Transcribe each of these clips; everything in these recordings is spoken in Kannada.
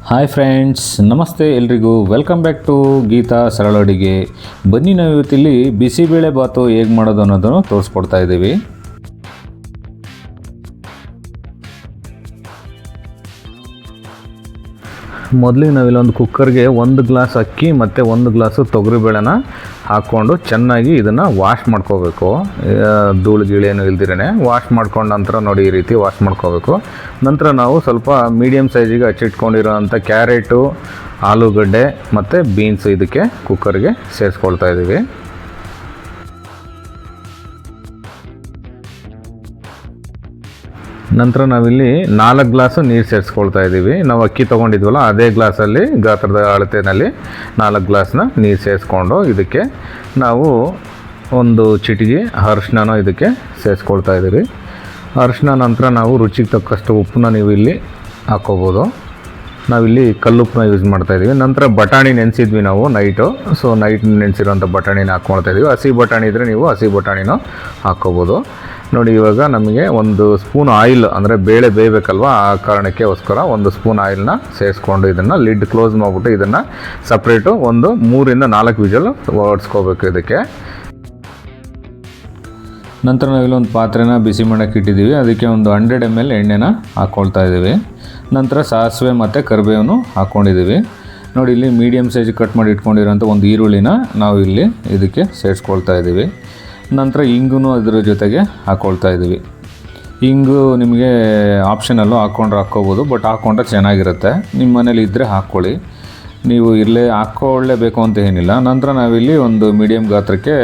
ಹಾಯ್ ಫ್ರೆಂಡ್ಸ್, ನಮಸ್ತೆ ಎಲ್ರಿಗೂ. ವೆಲ್ಕಮ್ ಬ್ಯಾಕ್ ಟು ಗೀತಾ ಸರಳ ಅಡುಗೆ. ಬನ್ನಿ, ನಾವು ಇವತ್ತಿಲ್ಲಿ ಬಿಸಿಬೇಳೆ ಬಾತು ಹೇಗೆ ಮಾಡೋದು ಅನ್ನೋದನ್ನು ತೋರಿಸ್ಕೊಡ್ತಾ ಇದ್ದೀವಿ. ಮೊದಲಿಗೆ ನಾವಿಲ್ಲಿ ಒಂದು ಕುಕ್ಕರ್ಗೆ 1 ಗ್ಲಾಸ್ ಅಕ್ಕಿ ಮತ್ತು 1 ಗ್ಲಾಸು ತೊಗರಿಬೇಳೆನ ಹಾಕ್ಕೊಂಡು ಚೆನ್ನಾಗಿ ಇದನ್ನು ವಾಶ್ ಮಾಡ್ಕೋಬೇಕು. ಧೂಳು ಗೀಳೇನು ಇಲ್ದಿರೇ ವಾಶ್ ಮಾಡ್ಕೊಂಡ ನಂತರ ನೋಡಿ ಈ ರೀತಿ ವಾಶ್ ಮಾಡ್ಕೋಬೇಕು. ನಂತರ ನಾವು ಸ್ವಲ್ಪ ಮೀಡಿಯಮ್ ಸೈಜಿಗೆ ಹಚ್ಚಿಟ್ಕೊಂಡಿರೋ ಅಂಥ ಕ್ಯಾರೆಟು, ಆಲೂಗಡ್ಡೆ ಮತ್ತು ಬೀನ್ಸ್ ಇದಕ್ಕೆ ಕುಕ್ಕರ್ಗೆ ಸೇರಿಸ್ಕೊಳ್ತಾ ಇದ್ದೀವಿ. ನಂತರ ನಾವಿಲ್ಲಿ 4 ಗ್ಲಾಸು ನೀರು ಸೇರಿಸ್ಕೊಳ್ತಾ ಇದ್ದೀವಿ. ನಾವು ಅಕ್ಕಿ ತೊಗೊಂಡಿದ್ವಲ್ಲ ಅದೇ ಗ್ಲಾಸಲ್ಲಿ ಗಾತ್ರದ ಅಳತೆಯಲ್ಲಿ 4 ಗ್ಲಾಸ್ನ ನೀರು ಸೇರಿಸ್ಕೊಂಡು ಇದಕ್ಕೆ ನಾವು ಒಂದು ಚಿಟಿಕೆ ಅರಿಶಿನ ಇದಕ್ಕೆ ಸೇರಿಸ್ಕೊಳ್ತಾ ಇದ್ದೀವಿ. ಅರಿಶಿನ ನಂತರ ನಾವು ರುಚಿಗೆ ತಕ್ಕಷ್ಟು ಉಪ್ಪನ್ನ ನೀವು ಇಲ್ಲಿ ಹಾಕ್ಕೋಬೋದು. ನಾವಿಲ್ಲಿ ಕಲ್ಲುಪ್ಪನ್ನ ಯೂಸ್ ಮಾಡ್ತಾಯಿದ್ದೀವಿ. ನಂತರ ಬಟಾಣಿ ನೆನೆಸಿದ್ವಿ ನಾವು ನೈಟು. ಸೊ ನೈಟ್ ನೆನೆಸಿರೋಂಥ ಬಟಾಣಿನ ಹಾಕ್ಕೊಳ್ತಾ ಇದ್ದೀವಿ. ಹಸಿ ಬಟಾಣಿ ಇದ್ದರೆ ನೀವು ಹಸಿ ಬಟಾಣಿನೂ ಹಾಕ್ಕೋಬೋದು. ನೋಡಿ, ಇವಾಗ ನಮಗೆ 1 ಸ್ಪೂನ್ ಆಯಿಲ್, ಅಂದರೆ ಬೇಳೆ ಬೇಯಬೇಕಲ್ವ, ಆ ಕಾರಣಕ್ಕೋಸ್ಕರ 1 ಸ್ಪೂನ್ ಆಯಿಲ್ನ ಸೇರಿಸ್ಕೊಂಡು ಇದನ್ನು ಲಿಡ್ ಕ್ಲೋಸ್ ಮಾಡಿಬಿಟ್ಟು ಇದನ್ನು ಸಪ್ರೇಟು 3 ರಿಂದ 4 ವಿಜಲ್ ಓಡಿಸ್ಕೋಬೇಕು ಇದಕ್ಕೆ. ನಂತರ ನಾವಿಲ್ಲಿ ಒಂದು ಪಾತ್ರೆನ ಬಿಸಿ ಮಾಡೋಕ್ಕೆ ಇಟ್ಟಿದ್ದೀವಿ. ಅದಕ್ಕೆ ಒಂದು 100 ml ಎಣ್ಣೆನ ಹಾಕ್ಕೊಳ್ತಾ ಇದ್ದೀವಿ. ನಂತರ ಸಾಸಿವೆ ಮತ್ತು ಕರಿಬೇವನ್ನು ಹಾಕ್ಕೊಂಡಿದ್ದೀವಿ. ನೋಡಿ, ಇಲ್ಲಿ ಮೀಡಿಯಮ್ ಸೈಜ್ ಕಟ್ ಮಾಡಿ ಇಟ್ಕೊಂಡಿರೋಂಥ ಒಂದು ಈರುಳ್ಳಿನ ನಾವು ಇಲ್ಲಿ ಇದಕ್ಕೆ ಸೇರಿಸ್ಕೊಳ್ತಾ ಇದ್ದೀವಿ. ನಂತರ ಇಂಗು ಅದರ ಜೊತೆಗೆ ಹಾಕ್ಕೊಳ್ತಾ ಇದ್ದೀವಿ. ಇಂಗು ನಿಮಗೆ ಆಪ್ಷನಲ್ಲು ಹಾಕ್ಕೊಂಡ್ರೆ ಹಾಕ್ಕೋಬೋದು, ಬಟ್ ಹಾಕ್ಕೊಂಡ್ರೆ ಚೆನ್ನಾಗಿರುತ್ತೆ. ನಿಮ್ಮ ಮನೇಲಿ ಇದ್ದರೆ ಹಾಕ್ಕೊಳ್ಳಿ, ನೀವು ಇಲ್ಲೇ ಹಾಕ್ಕೊಳ್ಳೇಬೇಕು ಅಂತ ಏನಿಲ್ಲ. ನಂತರ ನಾವಿಲ್ಲಿ ಒಂದು ಮೀಡಿಯಮ್ ಗಾತ್ರಕ್ಕೆ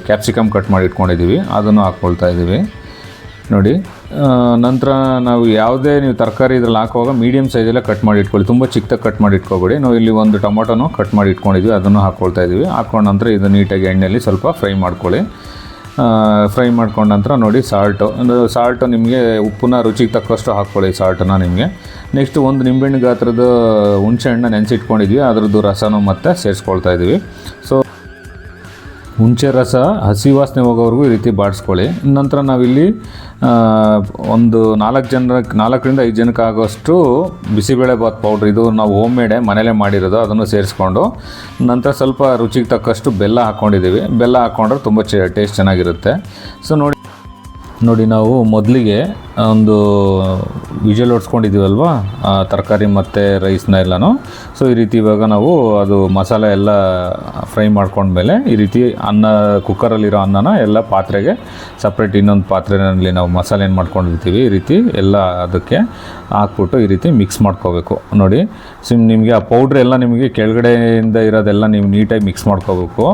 ಕ್ಯಾಪ್ಸಿಕಮ್ ಕಟ್ ಮಾಡಿ ಇಟ್ಕೊಂಡಿದ್ದೀವಿ, ಅದನ್ನು ಹಾಕ್ಕೊಳ್ತಾ ಇದ್ದೀವಿ. ನೋಡಿ, ನಂತರ ನಾವು ಯಾವುದೇ ನೀವು ತರಕಾರಿ ಇದ್ರಲ್ಲಿ ಹಾಕುವಾಗ ಮೀಡಿಯಮ್ ಸೈಜಲ್ಲೇ ಕಟ್ ಮಾಡಿ ಇಟ್ಕೊಳ್ಳಿ, ತುಂಬ ಚಿಕ್ಕದಾಗಿ ಕಟ್ ಮಾಡಿ ಇಟ್ಕೊಬೇಡಿ. ನಾವು ಇಲ್ಲಿ ಒಂದು ಟೊಮೊಟೊನೂ ಕಟ್ ಮಾಡಿ ಇಟ್ಕೊಂಡಿದ್ವಿ, ಅದನ್ನು ಹಾಕ್ಕೊಳ್ತಾ ಇದ್ದೀವಿ. ಹಾಕ್ಕೊಂಡ ನಂತರ ಇದು ನೀಟಾಗಿ ಎಣ್ಣೆಯಲ್ಲಿ ಸ್ವಲ್ಪ ಫ್ರೈ ಮಾಡ್ಕೊಳ್ಳಿ. ಫ್ರೈ ಮಾಡ್ಕೊಂಡ ನಂತರ ನೋಡಿ ಸಾಲ್ಟು ನಿಮಗೆ ಉಪ್ಪನ್ನ ರುಚಿಗೆ ತಕ್ಕಷ್ಟು ಹಾಕ್ಕೊಳ್ಳಿ ಸಾಲ್ಟನ್ನ ನಿಮಗೆ. ನೆಕ್ಸ್ಟ್ ಒಂದು ನಿಂಬೆಹಣ್ಣು ಗಾತ್ರದ ಹುಣಸೆ ಹಣ್ಣು ನೆನೆಸಿಟ್ಕೊಂಡಿದ್ವಿ, ಅದರದ್ದು ರಸನೂ ಮತ್ತೆ ಸೇರಿಸ್ಕೊಳ್ತಾ ಇದ್ದೀವಿ. ಸೊ ಹುಣಸೆ ರಸ ಹಸಿ ವಾಸನೆ ಹೋಗೋವರೆಗೂ ಈ ರೀತಿ ಬಾಡಿಸ್ಕೊಳ್ಳಿ. ನಂತರ ನಾವಿಲ್ಲಿ ಒಂದು 4 ರಿಂದ 5 ಜನಕ್ಕೆ ಆಗೋಷ್ಟು ಬಿಸಿಬೇಳೆ ಬಾತ್ ಪೌಡ್ರ್, ಇದು ನಾವು ಹೋಮ್ ಮೇಡೇ ಮನೇಲೇ ಮಾಡಿರೋದು, ಅದನ್ನು ಸೇರಿಸ್ಕೊಂಡು ನಂತರ ಸ್ವಲ್ಪ ರುಚಿಗೆ ತಕ್ಕಷ್ಟು ಬೆಲ್ಲ ಹಾಕ್ಕೊಂಡಿದ್ದೀವಿ. ಬೆಲ್ಲ ಹಾಕ್ಕೊಂಡ್ರೆ ತುಂಬ ಟೇಸ್ಟ್ ಚೆನ್ನಾಗಿರುತ್ತೆ. ಸೊ ನೋಡಿ ನಾವು ಮೊದಲಿಗೆ ಒಂದು ವಿಜಲ್ ಹೊಡ್ಸ್ಕೊಂಡಿದ್ದೀವಲ್ವ ತರಕಾರಿ ಮತ್ತು ರೈಸ್ನ ಎಲ್ಲನೂ. ಸೊ ಈ ರೀತಿ ಇವಾಗ ನಾವು ಅದು ಮಸಾಲೆ ಎಲ್ಲ ಫ್ರೈ ಮಾಡ್ಕೊಂಡ್ಮೇಲೆ ಈ ರೀತಿ ಕುಕ್ಕರಲ್ಲಿರೋ ಅನ್ನನ ಎಲ್ಲ ಪಾತ್ರೆಗೆ ಸಪ್ರೇಟ್ ಇನ್ನೊಂದು ಪಾತ್ರೆಯಲ್ಲಿ ನಾವು ಮಸಾಲೆ ಏನು ಮಾಡ್ಕೊಂಡಿರ್ತೀವಿ ಈ ರೀತಿ ಎಲ್ಲ ಅದಕ್ಕೆ ಹಾಕ್ಬಿಟ್ಟು ಈ ರೀತಿ ಮಿಕ್ಸ್ ಮಾಡ್ಕೋಬೇಕು. ನೋಡಿ, ನಿಮಗೆ ಆ ಪೌಡ್ರ್ ಎಲ್ಲ ನಿಮಗೆ ಕೆಳಗಡೆಯಿಂದ ಇರೋದೆಲ್ಲ ನೀವು ನೀಟಾಗಿ ಮಿಕ್ಸ್ ಮಾಡ್ಕೋಬೇಕು.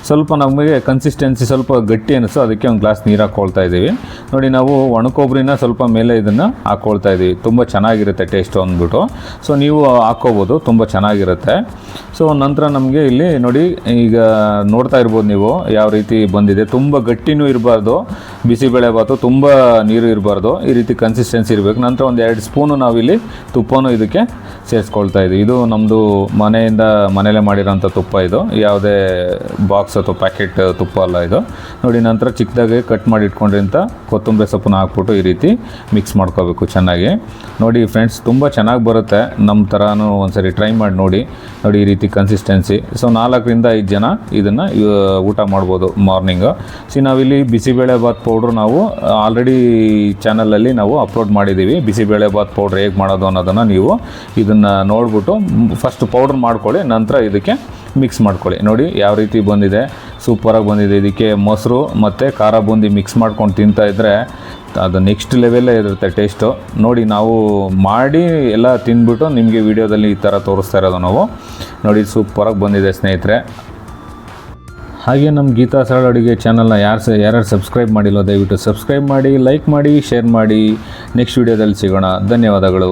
ಸ್ವಲ್ಪ ನಮಗೆ ಕನ್ಸಿಸ್ಟೆನ್ಸಿ ಸ್ವಲ್ಪ ಗಟ್ಟಿ ಅನ್ನಿಸ್ತು, ಅದಕ್ಕೆ ಒಂದು ಗ್ಲಾಸ್ ನೀರು ಹಾಕ್ಕೊಳ್ತಾ ಇದ್ದೀವಿ. ನೋಡಿ, ನಾವು ಒಣಕೊಬ್ಬರಿನ ಸ್ವಲ್ಪ ಮೇಲೆ ಇದನ್ನು ಹಾಕ್ಕೊಳ್ತಾ ಇದ್ದೀವಿ, ತುಂಬ ಚೆನ್ನಾಗಿರುತ್ತೆ ಟೇಸ್ಟು ಅಂದ್ಬಿಟ್ಟು. ಸೊ ನೀವು ಹಾಕ್ಕೋಬೋದು, ತುಂಬ ಚೆನ್ನಾಗಿರುತ್ತೆ. ಸೊ ನಂತರ ನಮಗೆ ಇಲ್ಲಿ ನೋಡಿ, ಈಗ ನೋಡ್ತಾ ಇರ್ಬೋದು ನೀವು ಯಾವ ರೀತಿ ಬಂದಿದೆ. ತುಂಬ ಗಟ್ಟಿನೂ ಇರಬಾರ್ದು ಬಿಸಿಬೇಳೆ ಬಾತು, ತುಂಬ ನೀರು ಇರಬಾರ್ದು, ಈ ರೀತಿ ಕನ್ಸಿಸ್ಟೆನ್ಸಿ ಇರಬೇಕು. ನಂತರ ಒಂದು 2 ಸ್ಪೂನು ನಾವಿಲ್ಲಿ ತುಪ್ಪನೂ ಇದಕ್ಕೆ ಸೇರಿಸ್ಕೊಳ್ತಾ ಇದ್ದೀವಿ. ಇದು ನಮ್ಮದು ಮನೆಯಲ್ಲೇ ಮಾಡಿರೋಂಥ ತುಪ್ಪ, ಇದು ಯಾವುದೇ ಬಾಕ್ಸ್ ಅಥವಾ ಪ್ಯಾಕೆಟ್ ತುಪ್ಪ ಅಲ್ಲ ಇದು. ನೋಡಿ, ನಂತರ ಚಿಕ್ಕದಾಗಿ ಕಟ್ ಮಾಡಿ ಇಟ್ಕೊಂಡಿರೋಂಥ ಕೊತ್ತಂಬರಿ ಸೊಪ್ಪನ್ನ ಹಾಕ್ಬಿಟ್ಟು ಈ ರೀತಿ ಮಿಕ್ಸ್ ಮಾಡ್ಕೋಬೇಕು ಚೆನ್ನಾಗಿ. ನೋಡಿ ಫ್ರೆಂಡ್ಸ್, ತುಂಬ ಚೆನ್ನಾಗಿ ಬರುತ್ತೆ. ನಮ್ಮ ಥರನೂ ಒಂದ್ಸರಿ ಟ್ರೈ ಮಾಡಿ ನೋಡಿ ಈ ರೀತಿ ಕನ್ಸಿಸ್ಟೆನ್ಸಿ. ಸೊ 4 ರಿಂದ 5 ಜನ ಇದನ್ನು ಊಟ ಮಾಡ್ಬೋದು ಮಾರ್ನಿಂಗು. ನಾವಿಲ್ಲಿ ಬಿಸಿಬೇಳೆ ಬಾತ್ ಪೌಡ್ರು ನಾವು ಆಲ್ರೆಡಿ ಚಾನಲಲ್ಲಿ ನಾವು ಅಪ್ಲೋಡ್ ಮಾಡಿದ್ದೀವಿ. ಬಿಸಿಬೇಳೆ ಬಾತ್ ಪೌಡ್ರ್ ಹೇಗೆ ಮಾಡೋದು ಅನ್ನೋದನ್ನು ನೀವು ಇದನ್ನು ನೋಡಿಬಿಟ್ಟು ಫಸ್ಟ್ ಪೌಡ್ರ್ ಮಾಡ್ಕೊಳ್ಳಿ, ನಂತರ ಇದಕ್ಕೆ ಮಿಕ್ಸ್ ಮಾಡ್ಕೊಳ್ಳಿ. ನೋಡಿ ಯಾವ ರೀತಿ ಬಂದಿದೆ, ಸೂಪರಾಗಿ ಬಂದಿದೆ. ಇದಕ್ಕೆ ಮೊಸರು ಮತ್ತು ಖಾರ ಬೂಂದಿ ಮಿಕ್ಸ್ ಮಾಡ್ಕೊಂಡು ತಿಂತಾಯಿದ್ರೆ ಅದು ನೆಕ್ಸ್ಟ್ ಲೆವೆಲ್ಲೇ ಇರುತ್ತೆ ಟೇಸ್ಟು. ನೋಡಿ, ನಾವು ಮಾಡಿ ಎಲ್ಲ ತಿಂದ್ಬಿಟ್ಟು ನಿಮಗೆ ವಿಡಿಯೋದಲ್ಲಿ ಈ ಥರ ತೋರಿಸ್ತಾ ಇರೋದು ನಾವು. ನೋಡಿ, ಸೂಪರಾಗಿ ಬಂದಿದೆ ಸ್ನೇಹಿತರೆ. ಹಾಗೆ ನಮ್ಮ ಗೀತಾ ಸರಳ ಅಡುಗೆ ಚಾನಲ್ನ ಯಾರು ಸಬ್ಸ್ಕ್ರೈಬ್ ಮಾಡಿಲ್ಲ ದಯವಿಟ್ಟು ಸಬ್ಸ್ಕ್ರೈಬ್ ಮಾಡಿ, ಲೈಕ್ ಮಾಡಿ, ಶೇರ್ ಮಾಡಿ. ನೆಕ್ಸ್ಟ್ ವಿಡಿಯೋದಲ್ಲಿ ಸಿಗೋಣ. ಧನ್ಯವಾದಗಳು.